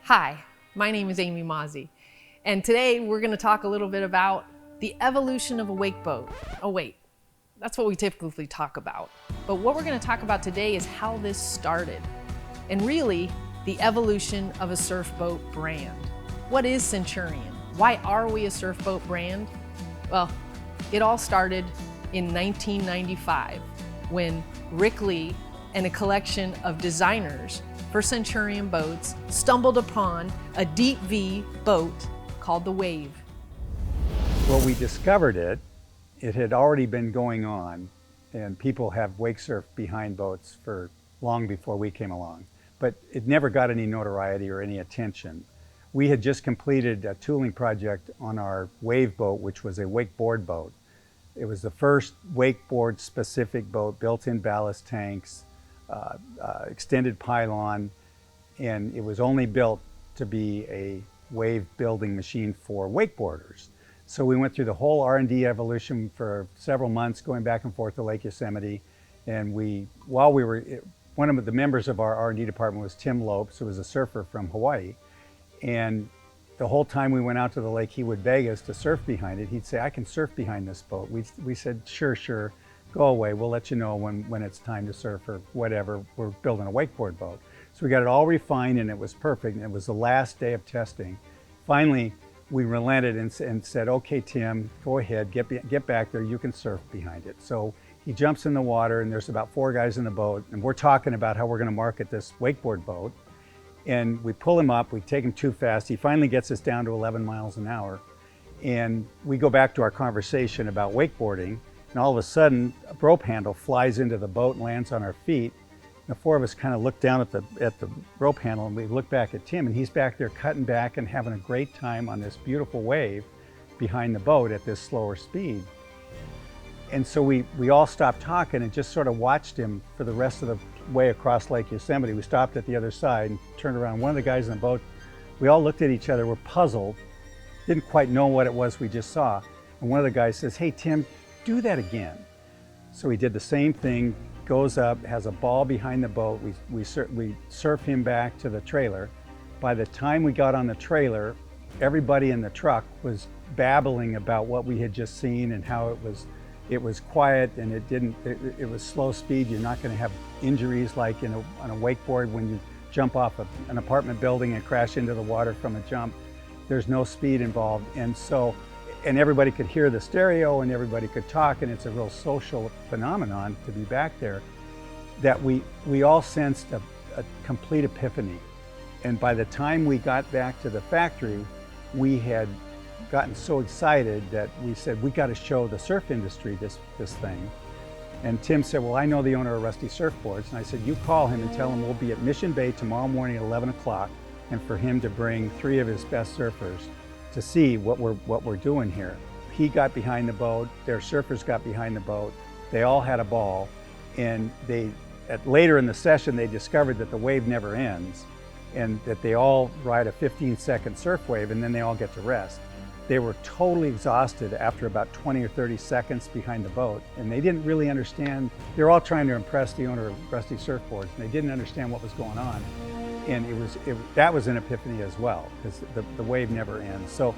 Hi, my name is Amy Mazzi, and today we're going to talk a little bit about the evolution of a wake boat. Oh wait, that's what we typically talk about. But what we're going to talk about today is how this started, and really the evolution of a surf boat brand. What is Centurion? Why are we a surf boat brand? Well, it all started in 1995 when Rick Lee and a collection of designers for Centurion boats stumbled upon a deep V boat called the Wave. Well, we discovered it. It had already been going on, and people have wake surf behind boats for long before we came along, but it never got any notoriety or any attention. We had just completed a tooling project on our Wave boat, which was a wakeboard boat. It was the first wakeboard specific boat, built-in ballast tanks, extended pylon, and it was only built to be a wave building machine for wakeboarders. So we went through the whole R&D evolution for several months, going back and forth to Lake Yosemite. And while we were, one of the members of our R&D department was Tim Lopes, who was a surfer from Hawaii. And the whole time we went out to the lake, he would beg us to surf behind it. He'd say, "I can surf behind this boat." We said, sure, go away. We'll let you know when it's time to surf or whatever. We're building a wakeboard boat. So we got it all refined and it was perfect. And it was the last day of testing. Finally, we relented and said, "Okay, Tim, go ahead, get back there. You can surf behind it." So he jumps in the water and there's about 4 guys in the boat. And we're talking about how we're going to market this wakeboard boat. And we pull him up, we take him too fast. He finally gets us down to 11 miles an hour. And we go back to our conversation about wakeboarding. And all of a sudden, a rope handle flies into the boat and lands on our feet. The 4 of us kind of look down at the rope handle and we look back at Tim, and he's back there cutting back and having a great time on this beautiful wave behind the boat at this slower speed. And so we all stopped talking and just sort of watched him for the rest of the way across Lake Yosemite. We stopped at the other side and turned around. One of the guys in the boat, we all looked at each other, were puzzled, didn't quite know what it was we just saw. And one of the guys says, "Hey, Tim, do that again." So he did the same thing, goes up, has a ball behind the boat. We surf him back to the trailer. By the time we got on the trailer, everybody in the truck was babbling about what we had just seen and how it was quiet and it was slow speed. You're not going to have injuries like on a wakeboard when you jump off an apartment building and crash into the water from a jump. There's no speed involved. And everybody could hear the stereo and everybody could talk, and it's a real social phenomenon to be back there, that we all sensed a complete epiphany. And by the time we got back to the factory, we had gotten so excited that we said, "We got to show the surf industry this thing." And Tim said, "Well, I know the owner of Rusty Surfboards." And I said, "You call him and tell him we'll be at Mission Bay tomorrow morning at 11 o'clock, and for him to bring 3 of his best surfers to see what we're doing here." He got behind the boat, their surfers got behind the boat, they all had a ball, and later in the session they discovered that the wave never ends and that they all ride a 15-second surf wave and then they all get to rest. They were totally exhausted after about 20 or 30 seconds behind the boat, and they didn't really understand. They were all trying to impress the owner of Rusty Surfboards, and they didn't understand what was going on. And that was an epiphany as well, because the wave never ends. So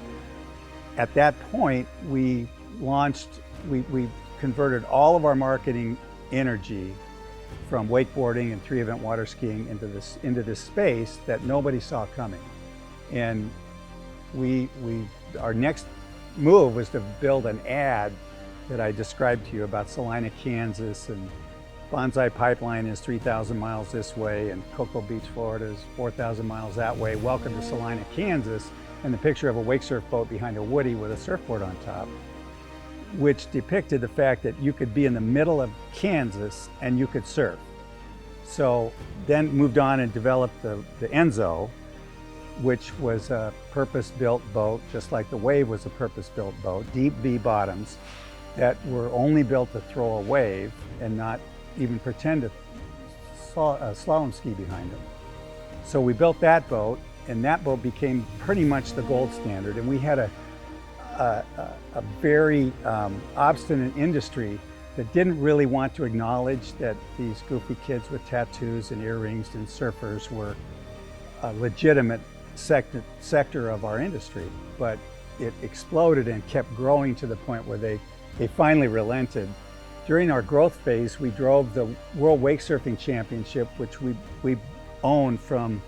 at that point, we converted all of our marketing energy from wakeboarding and 3-event water skiing into this space that nobody saw coming. And our next move was to build an ad that I described to you about Salina, Kansas, and Bonsai Pipeline is 3,000 miles this way, and Cocoa Beach, Florida is 4,000 miles that way. Welcome to Salina, Kansas, and the picture of a wake surf boat behind a woody with a surfboard on top, which depicted the fact that you could be in the middle of Kansas and you could surf. So then moved on and developed the Enzo, which was a purpose-built boat, just like the Wave was a purpose-built boat, deep V bottoms that were only built to throw a wave and not even pretend to slalom ski behind them. So we built that boat, and that boat became pretty much the gold standard. And we had a very obstinate industry that didn't really want to acknowledge that these goofy kids with tattoos and earrings and surfers were a legitimate sector of our industry, but it exploded and kept growing to the point where they finally relented. During our growth phase, we drove the World Wakesurfing Championship, which we owned from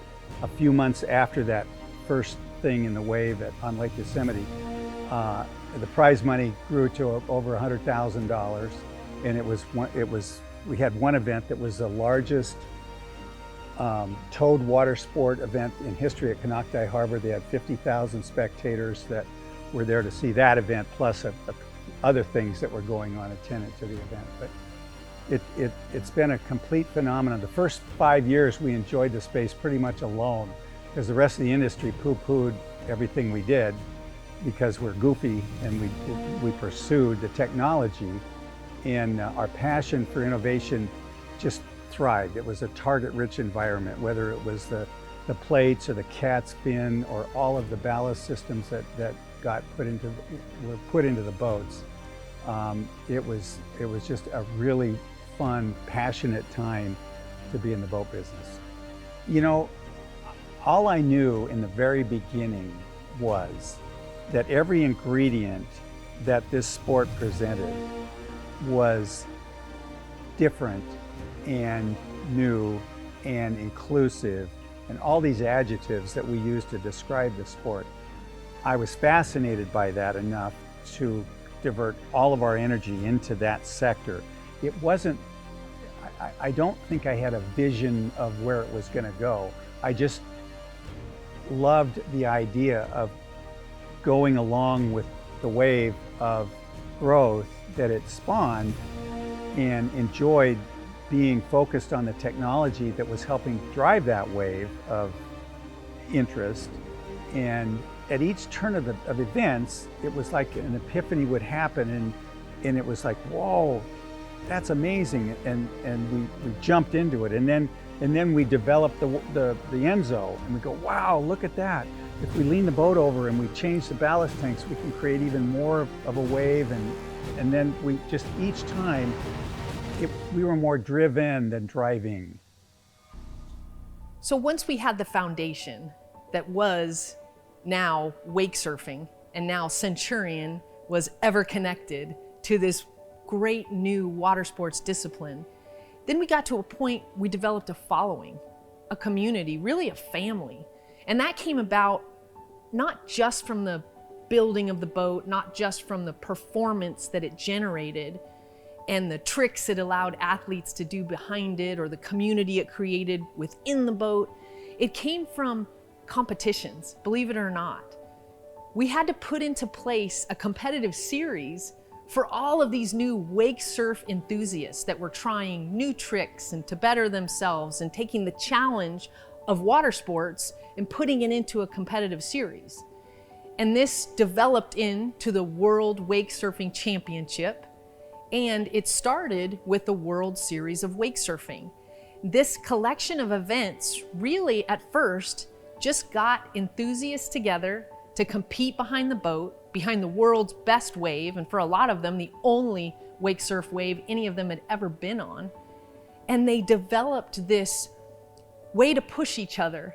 a few months after that first thing in the wave on Lake Yosemite. The prize money grew to over $100,000, and we had one event that was the largest towed water sport event in history at Konocti Harbor. They had 50,000 spectators that were there to see that event, plus other things that were going on attendant to the event. But it's been a complete phenomenon. The first 5 years we enjoyed the space pretty much alone, because the rest of the industry poo-pooed everything we did because we're goofy, and we pursued the technology, and our passion for innovation just thrived. It was a target-rich environment, whether it was the plates or the cat's fin or all of the ballast systems that were put into the boats. It was just a really fun, passionate time to be in the boat business. You know, all I knew in the very beginning was that every ingredient that this sport presented was different and new and inclusive, and all these adjectives that we use to describe the sport. I was fascinated by that enough to divert all of our energy into that sector. It wasn't, I don't think I had a vision of where it was going to go. I just loved the idea of going along with the wave of growth that it spawned, and enjoyed being focused on the technology that was helping drive that wave of interest. And at each turn of events, it was like an epiphany would happen, and it was like, whoa, that's amazing. And we jumped into it, and then we developed the Enzo, and we go, wow, look at that. If we lean the boat over and we change the ballast tanks, we can create even more of a wave, and then we just, each time, we were more driven than driving. So once we had the foundation that was now wake surfing, and now Centurion was ever connected to this great new water sports discipline, then we got to a point we developed a following, a community, really a family. And that came about not just from the building of the boat, not just from the performance that it generated and the tricks it allowed athletes to do behind it, or the community it created within the boat. It came from competitions, believe it or not. We had to put into place a competitive series for all of these new wake surf enthusiasts that were trying new tricks and to better themselves, and taking the challenge of water sports and putting it into a competitive series. And this developed into the World Wakesurfing Championship, and it started with the World Series of Wake Surfing. This collection of events really at first just got enthusiasts together to compete behind the boat, behind the world's best wave, and for a lot of them, the only wake surf wave any of them had ever been on. And they developed this way to push each other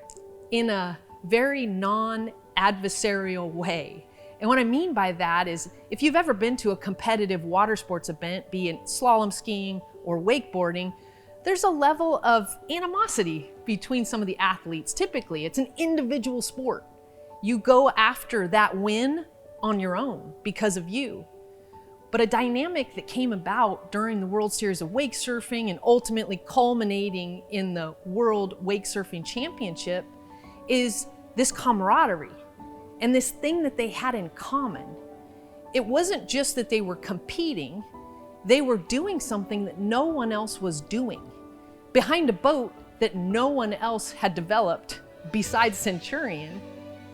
in a very non-adversarial way. And what I mean by that is, if you've ever been to a competitive water sports event, be it slalom skiing or wakeboarding, there's a level of animosity between some of the athletes. Typically, it's an individual sport. You go after that win on your own because of you. But a dynamic that came about during the World Series of Wake Surfing, and ultimately culminating in the World Wakesurfing Championship, is this camaraderie and this thing that they had in common. It wasn't just that they were competing, they were doing something that no one else was doing, behind a boat that no one else had developed besides Centurion,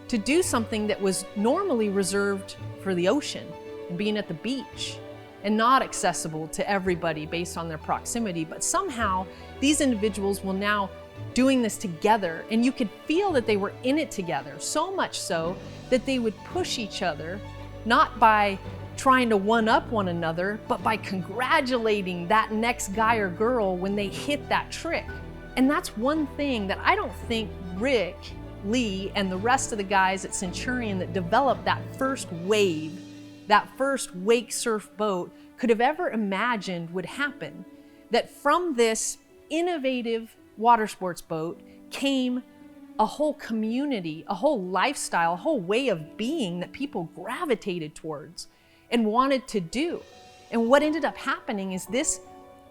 to do something that was normally reserved for the ocean and being at the beach and not accessible to everybody based on their proximity. But somehow these individuals were now doing this together, and you could feel that they were in it together, so much so that they would push each other, not by trying to one-up one another, but by congratulating that next guy or girl when they hit that trick. And that's one thing that I don't think Rick Lee and the rest of the guys at Centurion that developed that first wave, that first wake surf boat, could have ever imagined would happen. That from this innovative water sports boat came a whole community, a whole lifestyle, a whole way of being that people gravitated towards and wanted to do. And what ended up happening is this,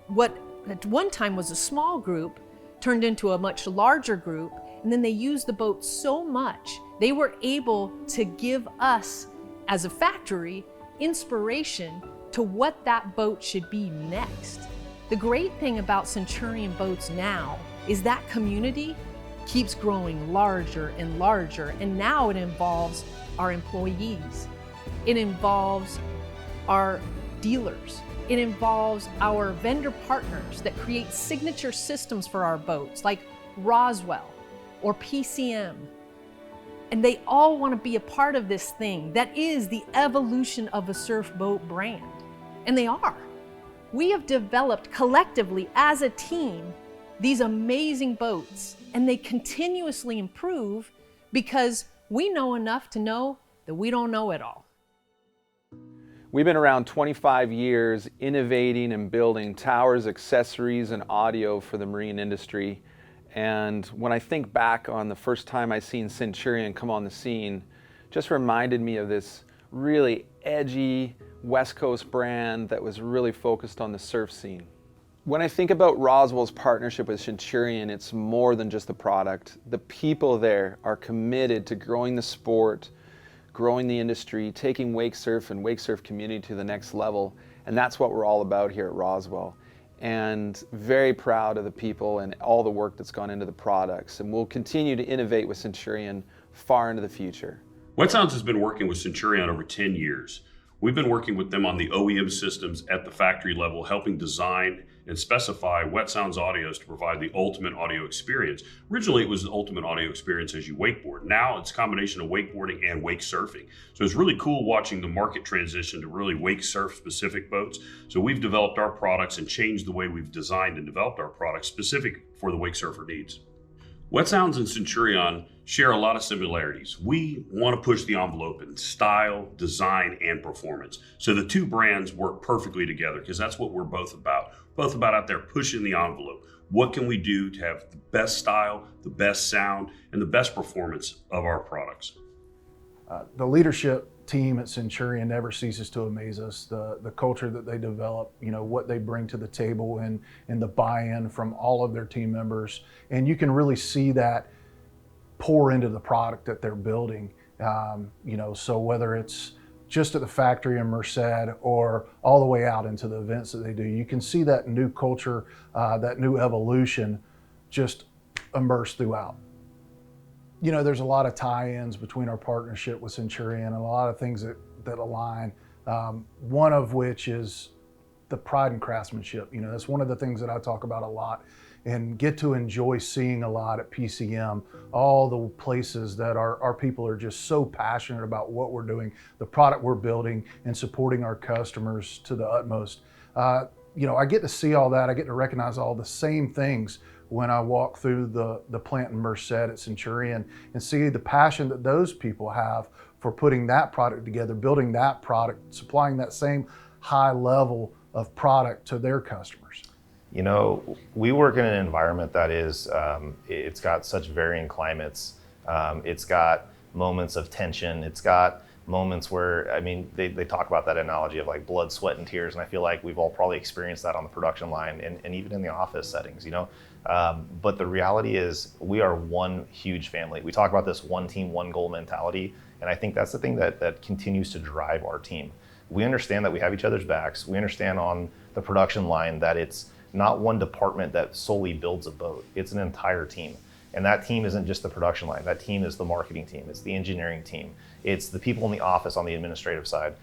what at one time was a small group, turned into a much larger group, and then they used the boat so much, they were able to give us, as a factory, inspiration to what that boat should be next. The great thing about Centurion boats now is that community keeps growing larger and larger, and now it involves our employees. It involves our dealers. It involves our vendor partners that create signature systems for our boats, like Roswell or PCM. And they all want to be a part of this thing that is the evolution of a surf boat brand. And they are. We have developed collectively as a team these amazing boats, and they continuously improve because we know enough to know that we don't know it all. We've been around 25 years innovating and building towers, accessories, and audio for the marine industry. And when I think back on the first time I seen Centurion come on the scene, just reminded me of this really edgy West Coast brand that was really focused on the surf scene. When I think about Roswell's partnership with Centurion, it's more than just the product. The people there are committed to growing the sport, growing the industry, taking wake surf and wake surf community to the next level. And that's what we're all about here at Roswell. And very proud of the people and all the work that's gone into the products. And we'll continue to innovate with Centurion far into the future. Wet Sounds has been working with Centurion over 10 years. We've been working with them on the OEM systems at the factory level, helping design and specify Wet Sounds audios to provide the ultimate audio experience. Originally, it was the ultimate audio experience as you wakeboard. Now it's a combination of wakeboarding and wake surfing. So it's really cool watching the market transition to really wake surf specific boats. So we've developed our products and changed the way we've designed and developed our products specific for the wake surfer needs. Wet Sounds and Centurion share a lot of similarities. We want to push the envelope in style, design, and performance. So the two brands work perfectly together because that's what we're both about. Both about out there pushing the envelope. What can we do to have the best style, the best sound, and the best performance of our products? The leadership team at Centurion never ceases to amaze us. The culture that they develop, what they bring to the table and the buy-in from all of their team members. And you can really see that pour into the product that they're building. So whether it's just at the factory in Merced or all the way out into the events that they do, you can see that new culture, that new evolution just immersed throughout. There's a lot of tie-ins between our partnership with Centurion and a lot of things that align. One of which is the pride and craftsmanship. That's one of the things that I talk about a lot and get to enjoy seeing a lot at PCM, all the places that our people are just so passionate about what we're doing, the product we're building, and supporting our customers to the utmost. I get to see all that. I get to recognize all the same things when I walk through the plant in Merced at Centurion and see the passion that those people have for putting that product together, building that product, supplying that same high level of product to their customers. We work in an environment that is, it's got such varying climates. It's got moments of tension. It's got moments where, they talk about that analogy of like blood, sweat, and tears. And I feel like we've all probably experienced that on the production line and even in the office settings, But the reality is we are one huge family. We talk about this one team, one goal mentality. And I think that's the thing that continues to drive our team. We understand that we have each other's backs. We understand on the production line that it's not one department that solely builds a boat. It's an entire team. And that team isn't just the production line. That team is the marketing team. It's the engineering team. It's the people in the office on the administrative side.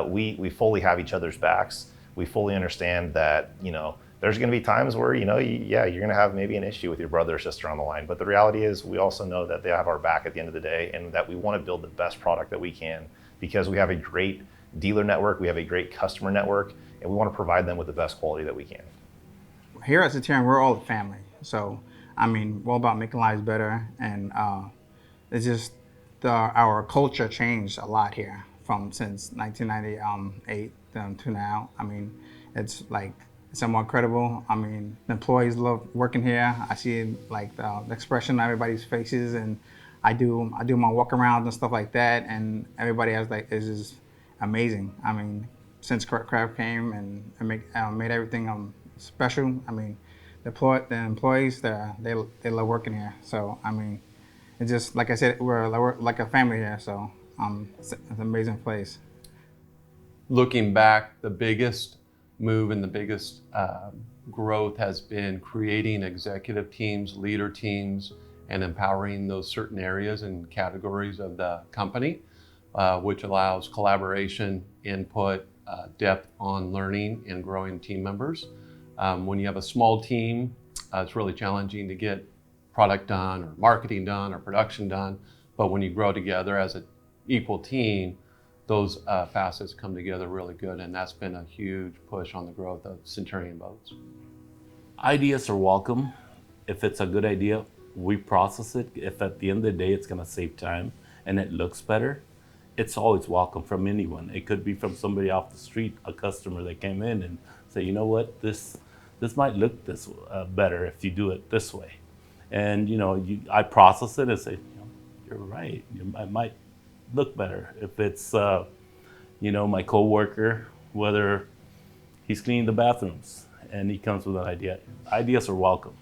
We fully have each other's backs. We fully understand that, there's going to be times where, you're going to have maybe an issue with your brother or sister on the line. But the reality is we also know that they have our back at the end of the day and that we want to build the best product that we can because we have a great dealer network. We have a great customer network, and we want to provide them with the best quality that we can. Here at Centurion, we're all a family. So, we're all about making lives better and it's just our culture changed a lot here since 1998 to now. I mean, it's like somewhat credible. I mean, the employees love working here. I see like the expression on everybody's faces, and I do my walk arounds and stuff like that, and everybody else is just amazing. I mean, since Craft came and made everything special. I mean, the employees they love working here. So I mean, it's just like I said, we're like a family here. So it's an amazing place. Looking back, the biggest move and the biggest growth has been creating executive teams, leader teams, and empowering those certain areas and categories of the company, which allows collaboration, input, depth on learning and growing team members. When you have a small team, it's really challenging to get product done or marketing done or production done. But when you grow together as an equal team, those facets come together really good, and that's been a huge push on the growth of Centurion boats. Ideas are welcome. If it's a good idea, we process it. If at the end of the day it's going to save time and it looks better, it's always welcome from anyone. It could be from somebody off the street, a customer that came in and say, you know what, this might look better if you do it this way. And I process it and say, you're right. It might look better if it's my coworker, whether he's cleaning the bathrooms and he comes with an idea. Ideas are welcome.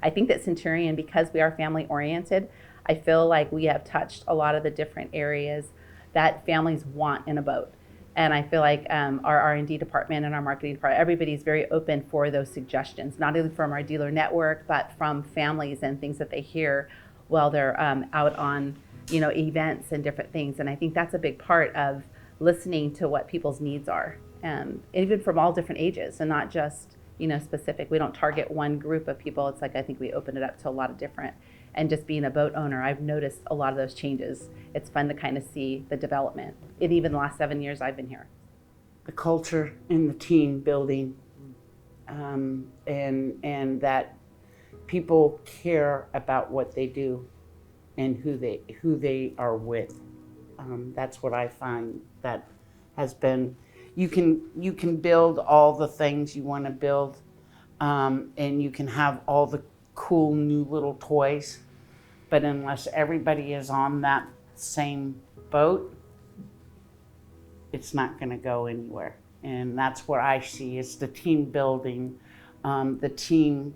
I think that Centurion, because we are family oriented, I feel like we have touched a lot of the different areas that families want in a boat. And I feel like our R&D department and our marketing department, everybody's very open for those suggestions, not only from our dealer network, but from families and things that they hear while they're out on events and different things. And I think that's a big part of listening to what people's needs are, even from all different ages and not just, specific. We don't target one group of people. It's like, I think we open it up to a lot of different, and just being a boat owner, I've noticed a lot of those changes. It's fun to kind of see the development. And even the last 7 years I've been here. The culture and the team building, and that people care about what they do and who they are with. That's what I find that has been. You can build all the things you want to build, and you can have all the cool new little toys, but unless everybody is on that same boat, it's not going to go anywhere. And that's what I see is the team building, the team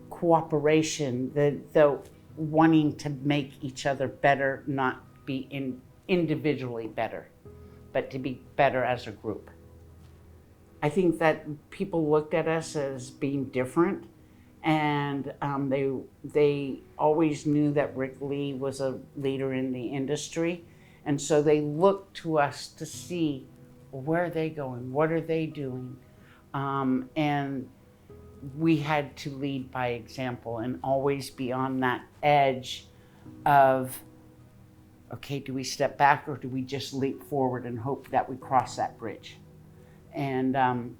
cooperation, the wanting to make each other better, not be individually better, but to be better as a group. I think that people looked at us as being different, and they always knew that Rick Lee was a leader in the industry, and so they looked to us to see, well, where are they going, what are they doing, and we had to lead by example and always be on that edge of, okay, do we step back or do we just leap forward and hope that we cross that bridge? And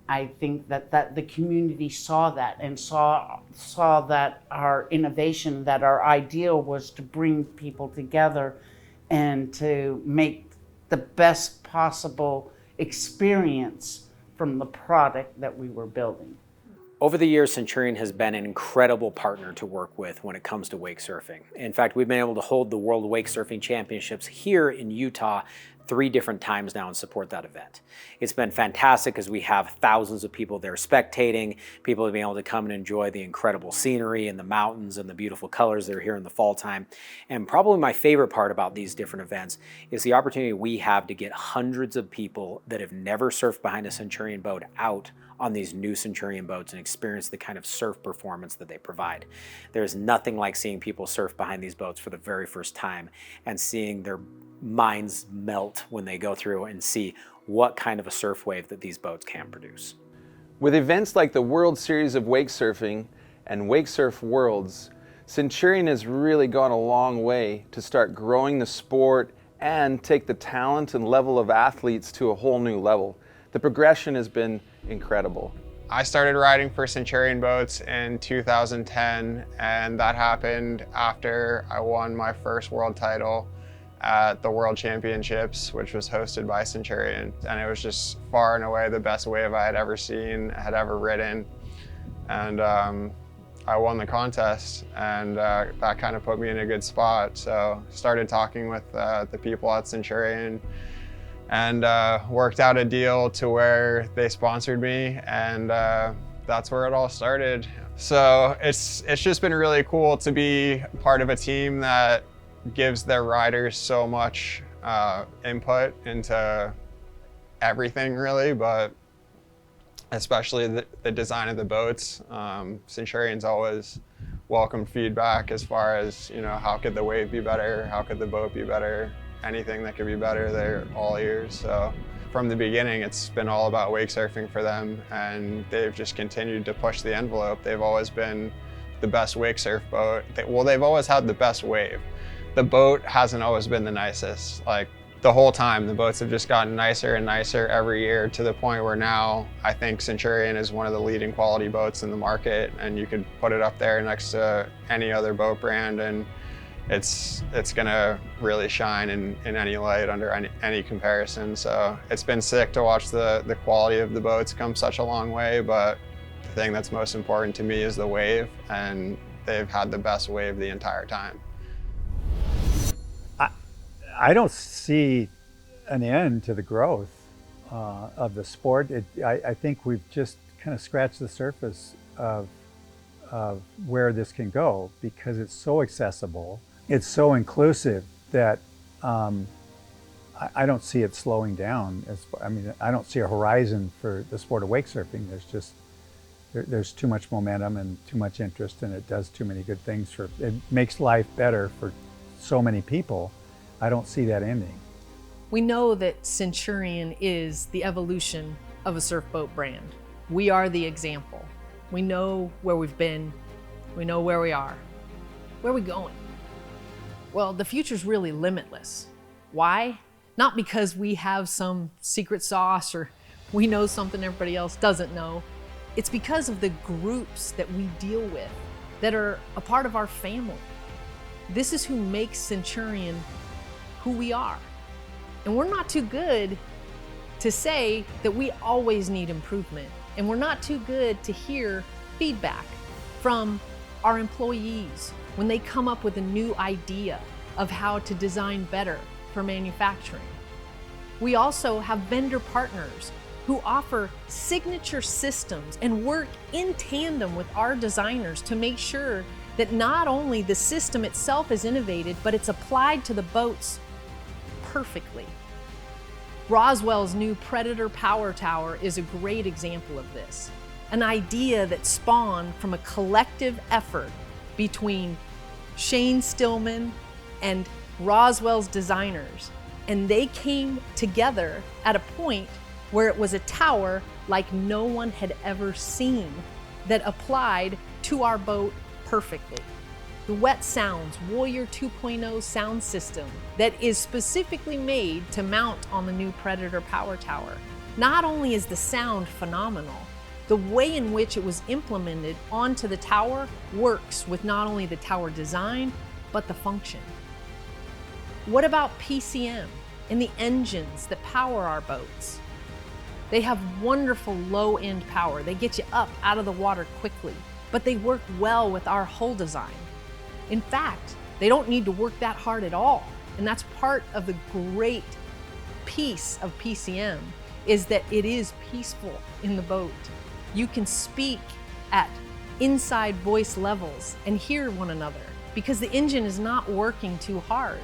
I think that the community saw that and saw that our innovation, that our ideal was to bring people together and to make the best possible experience from the product that we were building. Over the years, Centurion has been an incredible partner to work with when it comes to wake surfing. In fact, we've been able to hold the World Wakesurfing Championships here in Utah 3 different times now and support that event. It's been fantastic because we have thousands of people there spectating, people have been able to come and enjoy the incredible scenery and the mountains and the beautiful colors that are here in the fall time. And probably my favorite part about these different events is the opportunity we have to get hundreds of people that have never surfed behind a Centurion boat out on these new Centurion boats and experience the kind of surf performance that they provide. There's nothing like seeing people surf behind these boats for the very first time and seeing their minds melt when they go through and see what kind of a surf wave that these boats can produce. With events like the World Series of Wake Surfing and Wake Surf Worlds, Centurion has really gone a long way to start growing the sport and take the talent and level of athletes to a whole new level. The progression has been incredible. I started riding for Centurion boats in 2010, and that happened after I won my first world title at the World Championships, which was hosted by Centurion. And it was just far and away the best wave I had ever seen, had ever ridden. And I won the contest, and that kind of put me in a good spot. So started talking with the people at Centurion, and worked out a deal to where they sponsored me, and that's where it all started. So it's just been really cool to be part of a team that gives their riders so much input into everything, really, but especially the design of the boats. Centurion's always welcomed feedback as far as, you know, how could the wave be better, how could the boat be better, anything that could be better, they're all ears. So from the beginning, it's been all about wake surfing for them, and they've just continued to push the envelope. They've always been the best wake surf boat. Well, they've always had the best wave. The boat hasn't always been the nicest. Like, the whole time, the boats have just gotten nicer and nicer every year, to the point where now I think Centurion is one of the leading quality boats in the market, and you could put it up there next to any other boat brand, and it's gonna really shine in any light under any comparison. So it's been sick to watch the quality of the boats come such a long way, but the thing that's most important to me is the wave, and they've had the best wave the entire time. I don't see an end to the growth of the sport. I think we've just kind of scratched the surface of where this can go, because it's so accessible, it's so inclusive that I don't see it slowing down. I mean, I don't see a horizon for the sport of wake surfing. There's too much momentum and too much interest, and it does too many good things. It makes life better for so many people. I don't see that ending. We know that Centurion is the evolution of a surf boat brand. We are the example. We know where we've been. We know where we are. Where are we going? Well, the future's really limitless. Why? Not because we have some secret sauce or we know something everybody else doesn't know. It's because of the groups that we deal with that are a part of our family. This is who makes Centurion who we are. And we're not too good to say that we always need improvement. And we're not too good to hear feedback from our employees when they come up with a new idea of how to design better for manufacturing. We also have vendor partners who offer signature systems and work in tandem with our designers to make sure that not only the system itself is innovated, but it's applied to the boats perfectly. Roswell's new Predator Power Tower is a great example of this. An idea that spawned from a collective effort between Shane Stillman and Roswell's designers. And they came together at a point where it was a tower like no one had ever seen that applied to our boat perfectly. The Wet Sounds Warrior 2.0 sound system that is specifically made to mount on the new Predator Power Tower. Not only is the sound phenomenal, the way in which it was implemented onto the tower works with not only the tower design, but the function. What about PCM and the engines that power our boats? They have wonderful low-end power. They get you up out of the water quickly, but they work well with our hull design. In fact, they don't need to work that hard at all. And that's part of the great piece of PCM, is that it is peaceful in the boat. You can speak at inside voice levels and hear one another because the engine is not working too hard.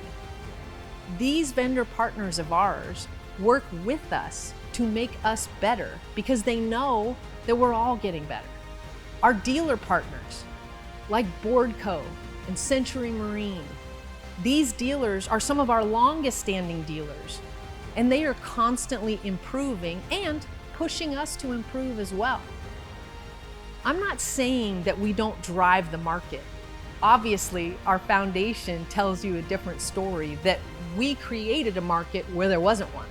These vendor partners of ours work with us to make us better because they know that we're all getting better. Our dealer partners, like Boardco and Century Marine, these dealers are some of our longest standing dealers, and they are constantly improving and pushing us to improve as well. I'm not saying that we don't drive the market. Obviously, our foundation tells you a different story, that we created a market where there wasn't one.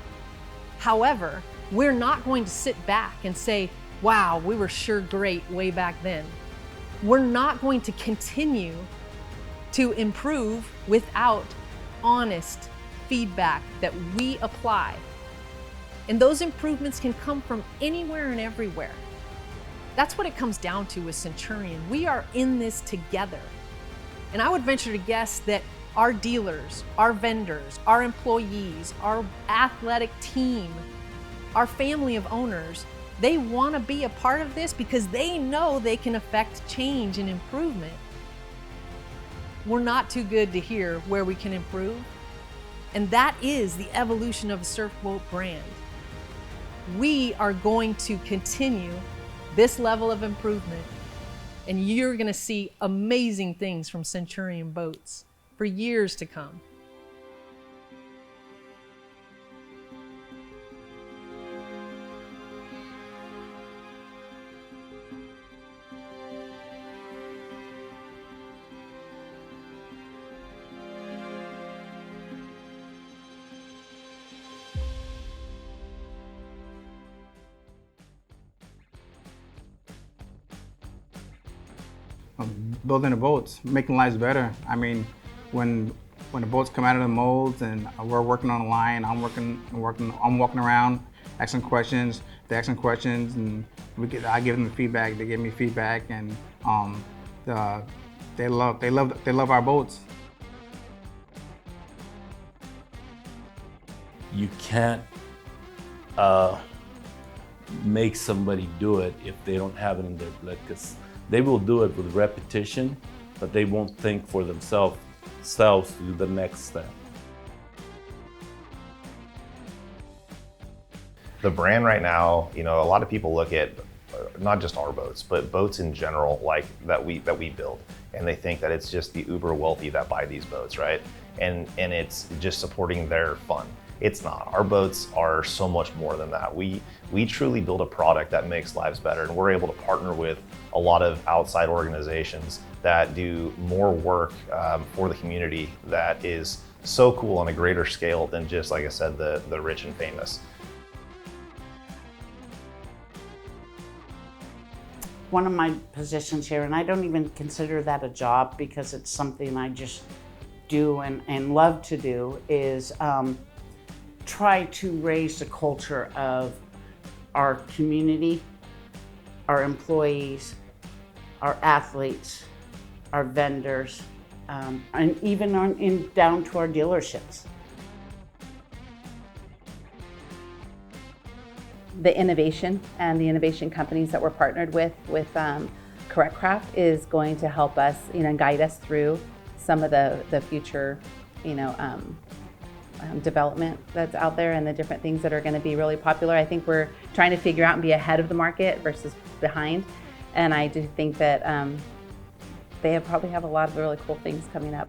However, we're not going to sit back and say, wow, we were sure great way back then. We're not going to continue to improve without honest feedback that we apply. And those improvements can come from anywhere and everywhere. That's what it comes down to with Centurion. We are in this together. And I would venture to guess that our dealers, our vendors, our employees, our athletic team, our family of owners, they want to be a part of this because they know they can affect change and improvement. We're not too good to hear where we can improve. And that is the evolution of a surfboat brand. We are going to continue this level of improvement, and you're going to see amazing things from Centurion boats for years to come. Building the boats, making lives better. I mean, when the boats come out of the molds and we're working on the line, I'm walking around, asking questions. They're asking questions, and I give them the feedback. They give me feedback, and they love our boats. You can't make somebody do it if they don't have it in their blood, because they will do it with repetition, but they won't think for themselves to do the next step. The brand right now, a lot of people look at not just our boats, but boats in general, like that we build, and they think that it's just the uber wealthy that buy these boats, right? And it's just supporting their fun. It's not. Our boats are so much more than that. We truly build a product that makes lives better, and we're able to partner with a lot of outside organizations that do more work for the community that is so cool on a greater scale than just, like I said, the rich and famous. One of my positions here, and I don't even consider that a job because it's something I just do and love to do, is try to raise the culture of our community, our employees, our athletes, our vendors, and even down to our dealerships. The innovation and the innovation companies that we're partnered with Correct Craft is going to help us, guide us through some of the future, development that's out there and the different things that are going to be really popular. I think we're trying to figure out and be ahead of the market versus behind. And I do think that they probably have a lot of really cool things coming up.